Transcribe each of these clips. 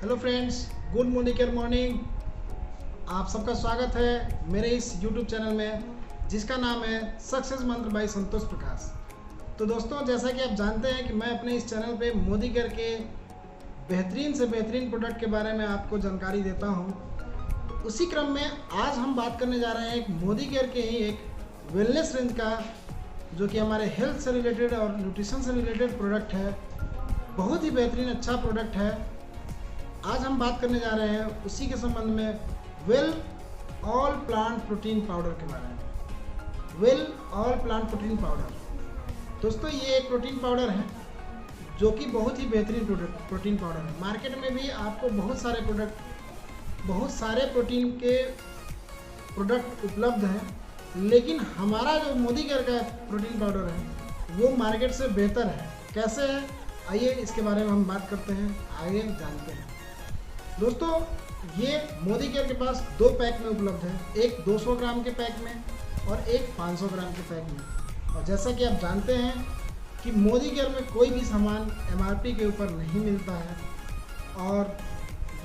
Hello friends, good morning. आप सबका स्वागत है मेरे इस यूट्यूब चैनल में जिसका नाम है सक्सेस मंत्र बाय संतोष प्रकाश। तो दोस्तों, जैसा कि आप जानते हैं कि मैं अपने इस चैनल पे मोदी केयर के बेहतरीन से बेहतरीन प्रोडक्ट के बारे में आपको जानकारी देता हूँ। तो उसी क्रम में आज हम बात करने जा रहे हैं एक मोदी केयर के ही एक वेलनेस रेंज का, जो कि हमारे हेल्थ से रिलेटेड और न्यूट्रिशन से रिलेटेड प्रोडक्ट है। बहुत ही बेहतरीन अच्छा प्रोडक्ट है। आज हम बात करने जा रहे हैं उसी के संबंध में well all plant protein powder के बारे में। Well all plant protein powder दोस्तों, ये एक प्रोटीन पाउडर है जो कि बहुत ही बेहतरीन प्रोटीन पाउडर है। मार्केट में भी आपको बहुत सारे प्रोटीन के प्रोडक्ट उपलब्ध हैं, लेकिन हमारा जो मोदी केयर का प्रोटीन पाउडर है वो मार्केट से बेहतर है। कैसे है, आइए इसके बारे में हम बात करते हैं, आइए जानते हैं। दोस्तों, ये मोदी केयर के पास दो पैक में उपलब्ध है, एक 200 ग्राम के पैक में और एक 500 ग्राम के पैक में। और जैसा कि आप जानते हैं कि मोदी केयर में कोई भी सामान MRP के ऊपर नहीं मिलता है, और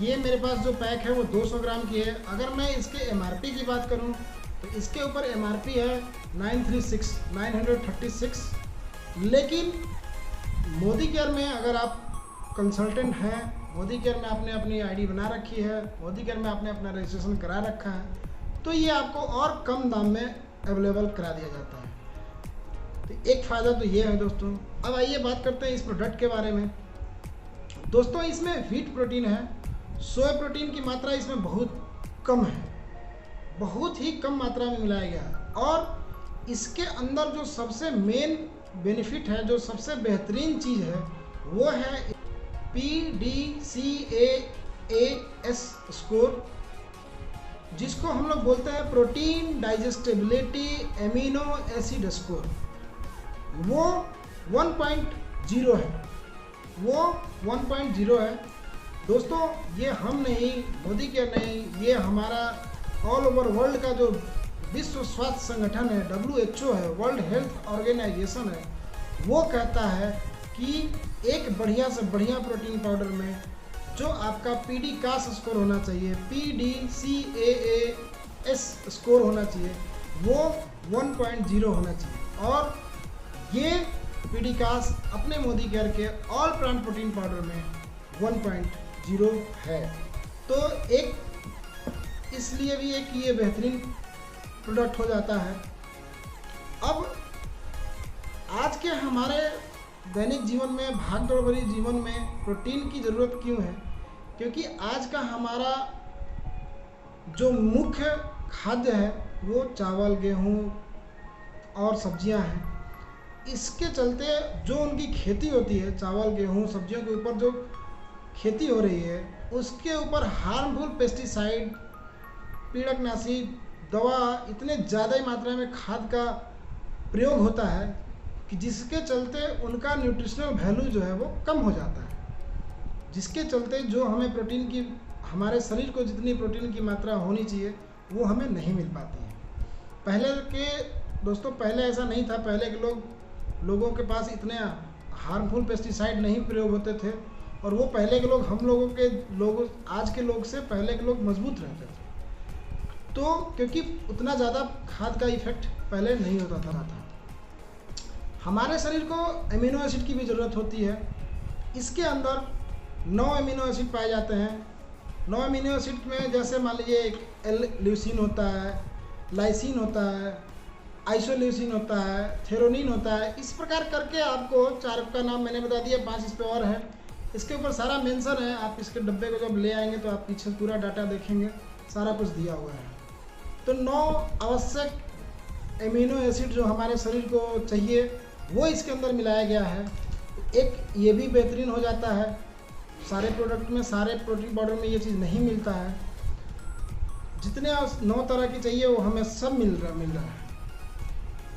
ये मेरे पास जो पैक है वो 200 ग्राम की है। अगर मैं इसके MRP की बात करूं तो इसके ऊपर MRP है 936, लेकिन मोदी केयर में अगर आप कंसल्टेंट हैं, मोदी केयर में आपने अपनी ID बना रखी है, मोदी केयर में आपने अपना रजिस्ट्रेशन करा रखा है, तो ये आपको और कम दाम में अवेलेबल करा दिया जाता है। तो एक फ़ायदा तो ये है दोस्तों। अब आइए बात करते हैं इस प्रोडक्ट के बारे में। दोस्तों, इसमें व्हीट प्रोटीन है, सोया प्रोटीन की मात्रा इसमें बहुत कम है, बहुत ही कम मात्रा में मिलाया गया है। और इसके अंदर जो सबसे मेन बेनिफिट है, जो सबसे बेहतरीन चीज़ है, वो है PDCAAS स्कोर, जिसको हम लोग बोलते हैं protein digestibility amino acid score. वो 1.0 है, वो 1.0 है। दोस्तों, ये हम नहीं, मोदी केयर नहीं, ये हमारा ऑल ओवर वर्ल्ड का जो विश्व स्वास्थ्य संगठन है, WHO है, वर्ल्ड हेल्थ ऑर्गेनाइजेशन है, वो कहता है कि एक बढ़िया से बढ़िया प्रोटीन पाउडर में जो आपका PDCAAS स्कोर होना चाहिए, PDCAAS स्कोर होना चाहिए, वो 1.0 होना चाहिए। और ये PDCAAS अपने मोदी केयर के ऑल प्लांट प्रोटीन पाउडर में 1.0 है। तो एक इसलिए भी एक ये बेहतरीन प्रोडक्ट हो जाता है। अब आज के हमारे दैनिक जीवन में, भागदौड़ भरी जीवन में प्रोटीन की ज़रूरत क्यों है? क्योंकि आज का हमारा जो मुख्य खाद्य है वो चावल, गेहूँ और सब्जियां हैं। इसके चलते जो उनकी खेती होती है, चावल, गेहूँ, सब्जियों के ऊपर जो खेती हो रही है, उसके ऊपर हार्मफुल पेस्टिसाइड, पीड़कनाशी दवा, इतने ज़्यादा मात्रा में खाद का प्रयोग होता है कि जिसके चलते उनका न्यूट्रिशनल वैल्यू जो है वो कम हो जाता है, जिसके चलते जो हमें प्रोटीन की, हमारे शरीर को जितनी प्रोटीन की मात्रा होनी चाहिए वो हमें नहीं मिल पाती है। पहले ऐसा नहीं था। पहले के लोगों के पास इतने हार्मफुल पेस्टिसाइड नहीं प्रयोग होते थे, और वो पहले के लोग, हम लोग आज के लोग से पहले के लोग मजबूत रहते थे। तो क्योंकि उतना ज़्यादा खाद का इफेक्ट पहले नहीं होता था। हमारे शरीर को एमिनो एसिड की भी ज़रूरत होती है। इसके अंदर 9 एमिनो एसिड पाए जाते हैं। 9 एमिनो एसिड में जैसे मान लीजिए एक L-ल्यूसीन होता है, लाइसिन होता है, आइसोल्यूसिन होता है, थेरोनिन होता है। इस प्रकार करके आपको 4 का नाम मैंने बता दिया, 5 इस पर और है। इसके ऊपर सारा मेंशन है। आप इसके डब्बे को जब ले आएंगे तो आप पीछे पूरा डाटा देखेंगे, सारा कुछ दिया हुआ है। तो 9 आवश्यक एमिनो एसिड जो हमारे शरीर को चाहिए वो इसके अंदर मिलाया गया है। एक ये भी बेहतरीन हो जाता है। सारे प्रोडक्ट में, सारे प्रोटीन पाउडर में ये चीज़ नहीं मिलता है। जितने 9 तरह की चाहिए वो हमें सब मिल रहा है।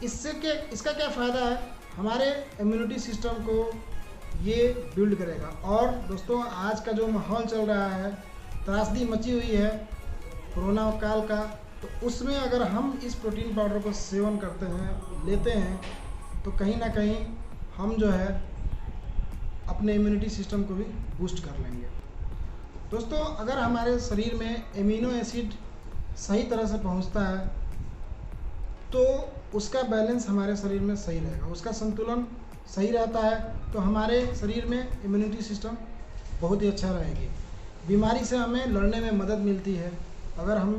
इसका क्या फ़ायदा है? हमारे इम्यूनिटी सिस्टम को ये बिल्ड करेगा। और दोस्तों, आज का जो माहौल चल रहा है, त्रासदी मची हुई है कोरोना काल का, तो उसमें अगर हम इस प्रोटीन पाउडर को सेवन करते हैं, लेते हैं, तो कहीं ना कहीं हम जो है अपने इम्यूनिटी सिस्टम को भी बूस्ट कर लेंगे। दोस्तों अगर हमारे शरीर में एमिनो एसिड सही तरह से पहुंचता है तो उसका बैलेंस हमारे शरीर में सही रहेगा, उसका संतुलन सही रहता है तो हमारे शरीर में इम्यूनिटी सिस्टम बहुत ही अच्छा रहेगी। बीमारी से हमें लड़ने में मदद मिलती है अगर हम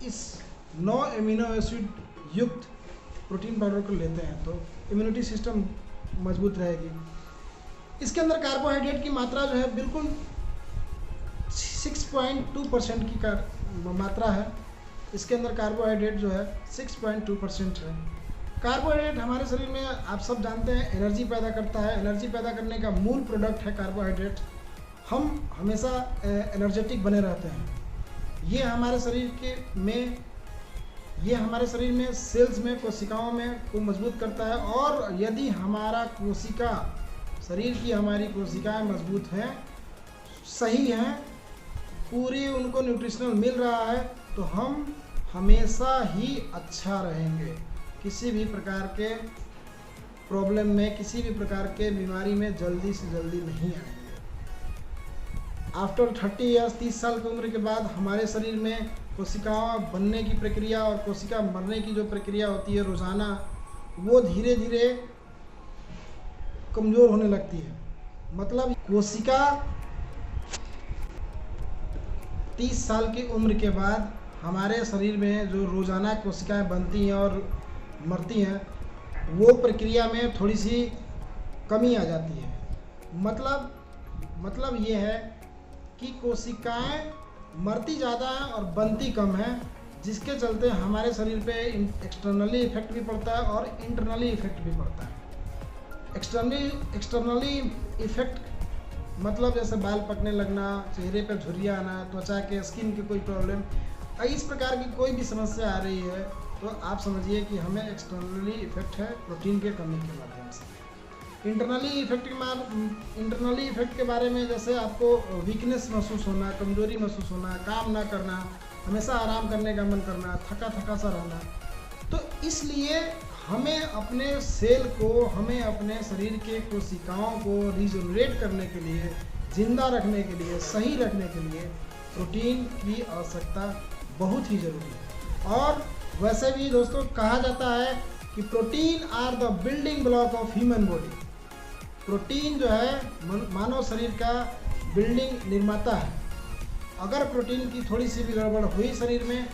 इस 9 एमिनो एसिड युक्त प्रोटीन पाउडर को लेते हैं तो इम्यूनिटी सिस्टम मजबूत रहेगी। इसके अंदर कार्बोहाइड्रेट की मात्रा जो है बिल्कुल 6.2% की मात्रा है। इसके अंदर कार्बोहाइड्रेट जो है 6.2% है। कार्बोहाइड्रेट हमारे शरीर में आप सब जानते हैं एनर्जी पैदा करता है। एनर्जी पैदा करने का मूल प्रोडक्ट है कार्बोहाइड्रेट। हम हमेशा एनर्जेटिक बने रहते हैं। ये हमारे शरीर में सेल्स में कोशिकाओं में को मजबूत करता है। और यदि हमारा शरीर की हमारी कोशिकाएं मजबूत हैं, सही हैं, पूरी उनको न्यूट्रिशनल मिल रहा है तो हम हमेशा ही अच्छा रहेंगे। किसी भी प्रकार के प्रॉब्लम में, किसी भी प्रकार के बीमारी में जल्दी से जल्दी नहीं आएंगे। आफ्टर 30 ईयर्स 30 साल की उम्र के बाद हमारे शरीर में कोशिकाओं बनने की प्रक्रिया और कोशिका मरने की जो प्रक्रिया होती है रोज़ाना, वो धीरे धीरे कमज़ोर होने लगती है। मतलब कोशिका 30 साल की उम्र के बाद हमारे शरीर में जो रोज़ाना कोशिकाएं बनती हैं और मरती हैं, वो प्रक्रिया में थोड़ी सी कमी आ जाती है। मतलब ये है कि कोशिकाएं मरती ज़्यादा हैं और बनती कम हैं, जिसके चलते हमारे शरीर पे एक्सटर्नली इफेक्ट भी पड़ता है और इंटरनली इफेक्ट भी पड़ता है। एक्सटर्नली इफेक्ट मतलब जैसे बाल पकने लगना, चेहरे पे झुर्रियाँ आना, त्वचा के स्किन की कोई प्रॉब्लम, इस प्रकार की कोई भी समस्या आ रही है तो आप समझिए कि हमें एक्सटर्नली इफेक्ट है प्रोटीन के कमी के माध्यम से। इंटरनली इफेक्ट के बारे में जैसे आपको वीकनेस महसूस होना, कमजोरी महसूस होना, काम ना करना, हमेशा आराम करने का मन करना, थका सा रहना। तो इसलिए हमें अपने सेल को, हमें अपने शरीर के कोशिकाओं को रिजनरेट करने के लिए, जिंदा रखने के लिए, सही रखने के लिए प्रोटीन की आवश्यकता बहुत ही ज़रूरी है। और वैसे भी दोस्तों कहा जाता है कि protein are the building block of human body. Protein जो है मानव शरीर का बिल्डिंग निर्माता है। अगर प्रोटीन की थोड़ी सी भी गड़बड़ हुई शरीर में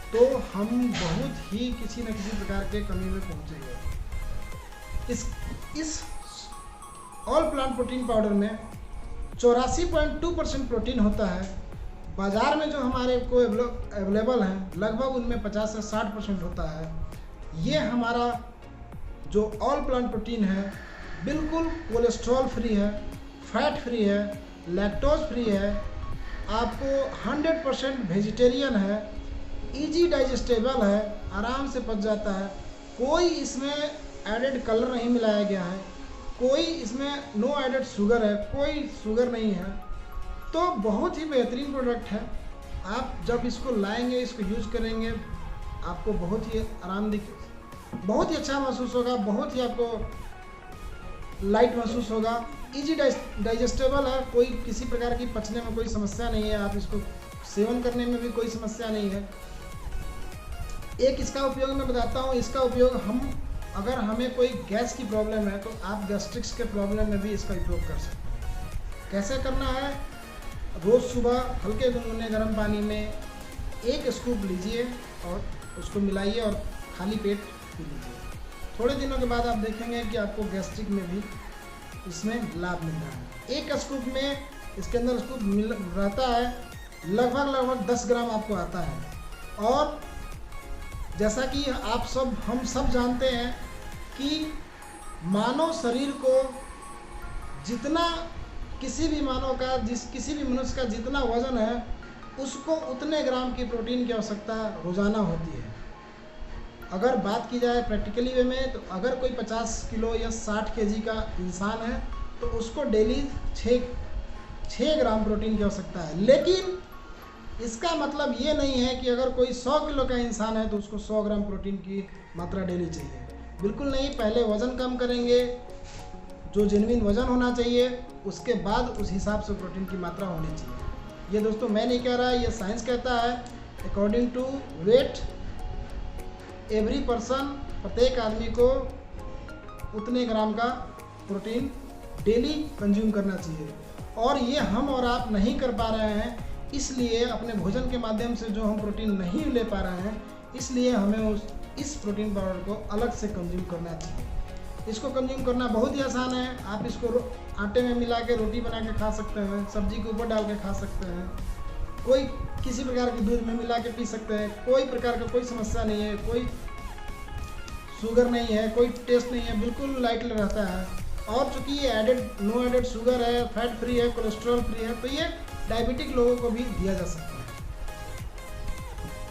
तो हम बहुत ही किसी न किसी प्रकार के कमी में पहुंचेंगे। इस ऑल प्लांट प्रोटीन पाउडर में 84.2% प्रोटीन होता है। बाज़ार में जो हमारे को अवेलेबल हैं लगभग उनमें 50 से 60% होता है। ये हमारा जो ऑल प्लांट प्रोटीन है बिल्कुल कोलेस्ट्रॉल फ्री है, फैट फ्री है, लैक्टोज फ्री है, आपको 100% वेजिटेरियन है, इजी डाइजेस्टेबल है, आराम से पच जाता है, कोई इसमें एडेड कलर नहीं मिलाया गया है, कोई इसमें नो एडेड शुगर है, कोई शुगर नहीं है। तो बहुत ही बेहतरीन प्रोडक्ट है। आप जब इसको लाएंगे, इसको यूज़ करेंगे, आपको बहुत ही बहुत ही अच्छा महसूस होगा, बहुत ही आपको लाइट महसूस होगा, इजी डाइजेस्टेबल है, कोई किसी प्रकार की पचने में कोई समस्या नहीं है, आप इसको सेवन करने में भी कोई समस्या नहीं है। एक इसका उपयोग मैं बताता हूँ। इसका उपयोग अगर हमें कोई गैस की प्रॉब्लम है तो आप गैस्ट्रिक्स के प्रॉब्लम में भी इसका उपयोग कर सकते हैं। कैसे करना है? रोज़ सुबह हल्के गुनगुने गर्म पानी में 1 स्कूप लीजिए और उसको मिलाइए और खाली पेट पी लीजिए। थोड़े दिनों के बाद आप देखेंगे कि आपको गैस्ट्रिक में भी इसमें लाभ मिल रहा है। 1 स्कूप में इसके अंदर स्कूप रहता है, लगभग 10 ग्राम आपको आता है। और जैसा कि हम सब जानते हैं कि मानव शरीर को जितना किसी भी मनुष्य का जितना वजन है उसको उतने ग्राम की प्रोटीन की आवश्यकता रोज़ाना होती है। अगर बात की जाए प्रैक्टिकली वे में तो अगर कोई 50 किलो या 60 केजी का इंसान है तो उसको डेली 6 ग्राम प्रोटीन की आवश्यकता है। लेकिन इसका मतलब ये नहीं है कि अगर कोई 100 किलो का इंसान है तो उसको 100 ग्राम प्रोटीन की मात्रा डेली चाहिए। बिल्कुल नहीं। पहले वज़न कम करेंगे, जो जेन्युइन वज़न होना चाहिए, उसके बाद उस हिसाब से प्रोटीन की मात्रा होनी चाहिए। ये दोस्तों मैं नहीं कह रहा, ये साइंस कहता है। According to weight every person, प्रत्येक आदमी को उतने ग्राम का प्रोटीन डेली कंज्यूम करना चाहिए। और ये हम और आप नहीं कर पा रहे हैं, इसलिए अपने भोजन के माध्यम से जो हम प्रोटीन नहीं ले पा रहे हैं, इसलिए हमें इस प्रोटीन पाउडर को अलग से कंज्यूम करना चाहिए। इसको कंज्यूम करना बहुत ही आसान है। आप इसको आटे में मिला के रोटी बना के खा सकते हैं, सब्जी के ऊपर डाल के खा सकते हैं, कोई किसी प्रकार के दूध में मिला के पी सकते हैं, कोई प्रकार का कोई समस्या नहीं है, कोई शुगर नहीं है, कोई टेस्ट नहीं है, बिल्कुल लाइट रहता है। और चूँकि ये नो एडेड शुगर है, फैट फ्री है, कोलेस्ट्रॉल फ्री है, तो ये डायबिटिक लोगों को भी दिया जा सकता है।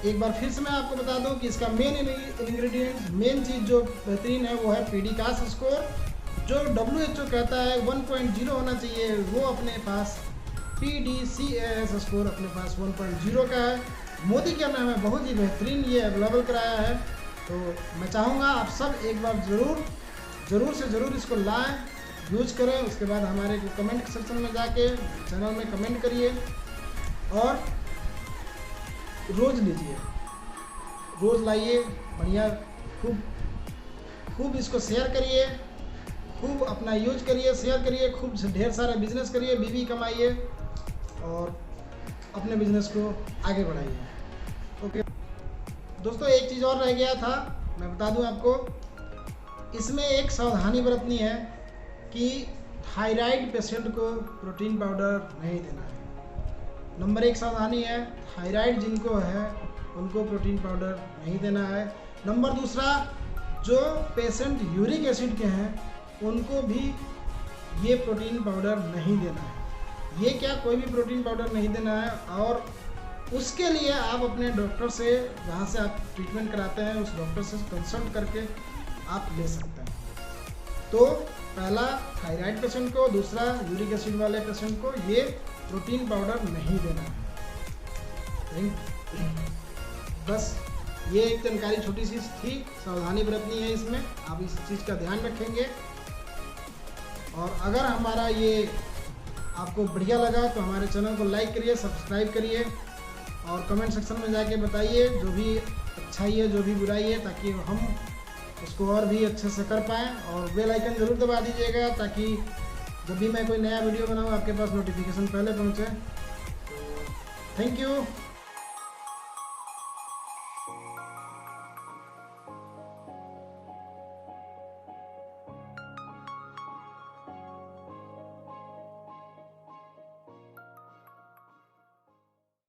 एक बार फिर से मैं आपको बता दूं कि इसका मेन इंग्रेडिएंट, मेन चीज़ जो बेहतरीन है वो है पीडीकास स्कोर। जो WHO कहता है 1.0 होना चाहिए, वो अपने पास PDCAS स्कोर अपने पास 1.0 का है। मोदी के नाम है, बहुत ही बेहतरीन ये अवेलेबल कराया है। तो मैं चाहूँगा आप सब एक बार ज़रूर से ज़रूर इसको लाएँ, यूज करें। उसके बाद हमारे को कमेंट सेक्शन में जाके चैनल में कमेंट करिए और रोज़ लीजिए, रोज़ लाइए, बढ़िया खूब इसको शेयर करिए, खूब अपना यूज करिए, शेयर करिए, खूब ढेर सारा बिजनेस करिए, बीवी कमाइए और अपने बिजनेस को आगे बढ़ाइए। ओके दोस्तों, एक चीज़ और रह गया था, मैं बता दूं आपको, इसमें एक सावधानी बरतनी है कि थायराइड पेशेंट को प्रोटीन पाउडर नहीं देना है। नंबर 1 सावधानी है, थायराइड जिनको है उनको प्रोटीन पाउडर नहीं देना है। नंबर 2, जो पेशेंट यूरिक एसिड के हैं उनको भी ये प्रोटीन पाउडर नहीं देना है। ये क्या, कोई भी प्रोटीन पाउडर नहीं देना है। और उसके लिए आप अपने डॉक्टर से, जहाँ से आप ट्रीटमेंट कराते हैं, उस डॉक्टर से कंसल्ट करके आप ले सकते हैं। तो पहला थायराइड पेशेंट को, दूसरा यूरिक एसिड वाले पेशेंट को ये प्रोटीन पाउडर नहीं देना है। बस ये एक जानकारी छोटी सी थी, सावधानी बरतनी है इसमें, आप इस चीज़ का ध्यान रखेंगे। और अगर हमारा ये आपको बढ़िया लगा तो हमारे चैनल को लाइक करिए, सब्सक्राइब करिए और कमेंट सेक्शन में जाके बताइए जो भी अच्छाई है, जो भी बुराई है, ताकि हम उसको और भी अच्छे से कर पाएँ। और बेल आइकन ज़रूर दबा दीजिएगा ताकि जब भी मैं कोई नया वीडियो बनाऊँ आपके पास नोटिफिकेशन पहले पहुँचे। तो थैंक यू।